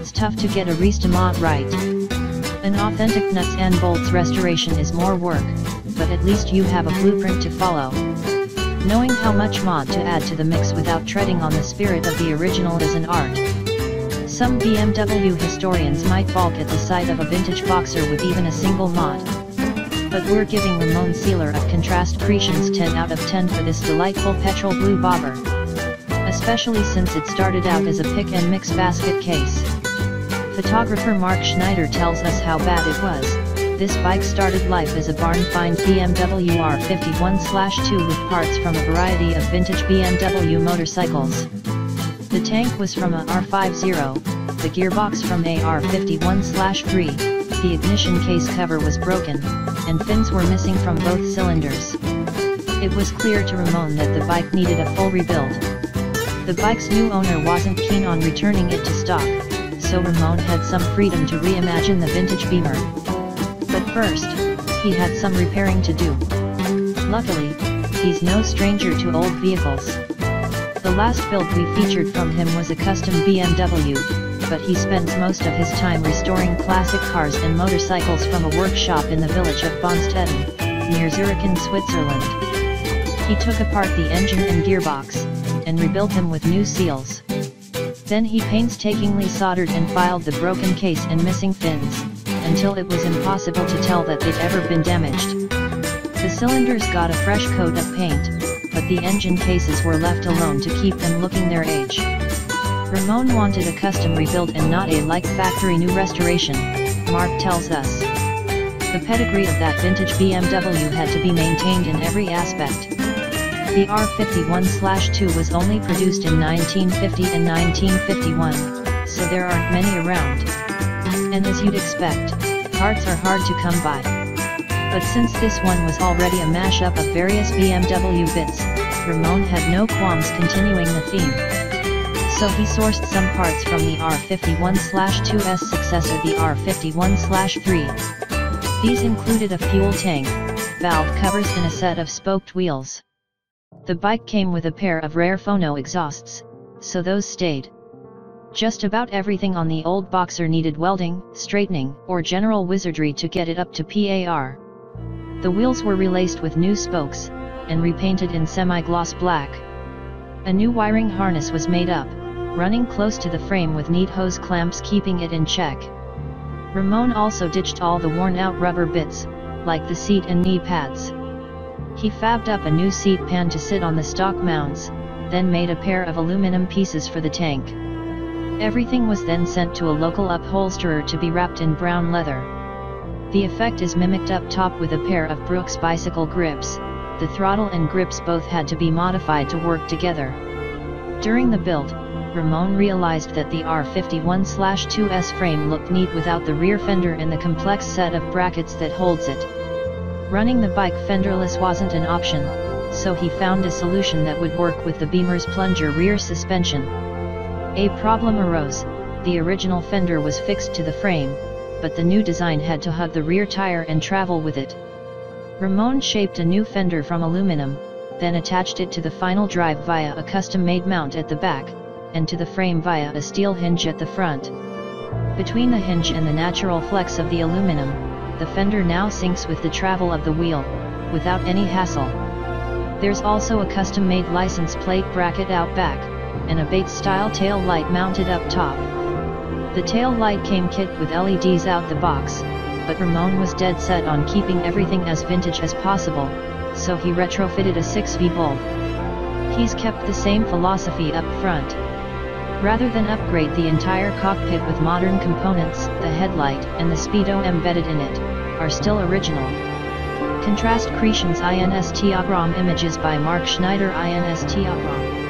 it's tough to get a RESTOMOD right. An authentic nuts and bolts restoration is more work, but at least you have a blueprint to follow. Knowing how much mod to add to the mix without treading on the spirit of the original is an art. Some BMW historians might balk at the sight of a vintage boxer with even a single mod. But we're giving Ramon Seiler of Kontrast Kreations 10 out of 10 for this delightful petrol-blue bobber. Especially since it started out as a pick and mix basket case. Photographer Mark Schneider tells us how bad it was. This bike started life as a barn find BMW R51/2 with parts from a variety of vintage BMW motorcycles. The tank was from a R50, the gearbox from a R51/3, the ignition case cover was broken, and fins were missing from both cylinders. It was clear to Ramon that the bike needed a full rebuild. The bike's new owner wasn't keen on returning it to stock, so Ramon had some freedom to reimagine the vintage Beamer. But first, he had some repairing to do. Luckily, he's no stranger to old vehicles. The last build we featured from him was a custom BMW, but he spends most of his time restoring classic cars and motorcycles from a workshop in the village of Bonstetten, near Zurich in Switzerland. He took apart the engine and gearbox, and rebuilt them with new seals. Then he painstakingly soldered and filed the broken case and missing fins, until it was impossible to tell that they'd ever been damaged. The cylinders got a fresh coat of paint, but the engine cases were left alone to keep them looking their age. Ramon wanted a custom rebuild and not a like-factory new restoration, Mark tells us. The pedigree of that vintage BMW had to be maintained in every aspect. The R51/2 was only produced in 1950 and 1951, so there aren't many around. And as you'd expect, parts are hard to come by. But since this one was already a mashup of various BMW bits, Ramon had no qualms continuing the theme. So he sourced some parts from the R51/2's successor, the R51/3. These included a fuel tank, valve covers and a set of spoked wheels. The bike came with a pair of rare phono exhausts, so those stayed. Just about everything on the old boxer needed welding, straightening, or general wizardry to get it up to par. The wheels were relaced with new spokes, and repainted in semi-gloss black. A new wiring harness was made up, running close to the frame with neat hose clamps keeping it in check. Ramon also ditched all the worn-out rubber bits, like the seat and knee pads. He fabbed up a new seat pan to sit on the stock mounts, then made a pair of aluminum pieces for the tank. Everything was then sent to a local upholsterer to be wrapped in brown leather. The effect is mimicked up top with a pair of Brooks bicycle grips. The throttle and grips both had to be modified to work together. During the build, Ramon realized that the R51/2's frame looked neat without the rear fender and the complex set of brackets that holds it. Running the bike fenderless wasn't an option, so he found a solution that would work with the Beamer's plunger rear suspension. A problem arose: the original fender was fixed to the frame, but the new design had to hug the rear tire and travel with it. Ramon shaped a new fender from aluminum, then attached it to the final drive via a custom-made mount at the back, and to the frame via a steel hinge at the front. Between the hinge and the natural flex of the aluminum, the fender now syncs with the travel of the wheel, without any hassle. There's also a custom-made license plate bracket out back, and a Bates-style tail light mounted up top. The tail light came kit with LEDs out the box, but Ramon was dead set on keeping everything as vintage as possible, so he retrofitted a 6V bulb. He's kept the same philosophy up front. Rather than upgrade the entire cockpit with modern components, the headlight and the speedo embedded in it are still original. Kontrast Kreations Inst Agram images by Mark Schneider Inst Agram.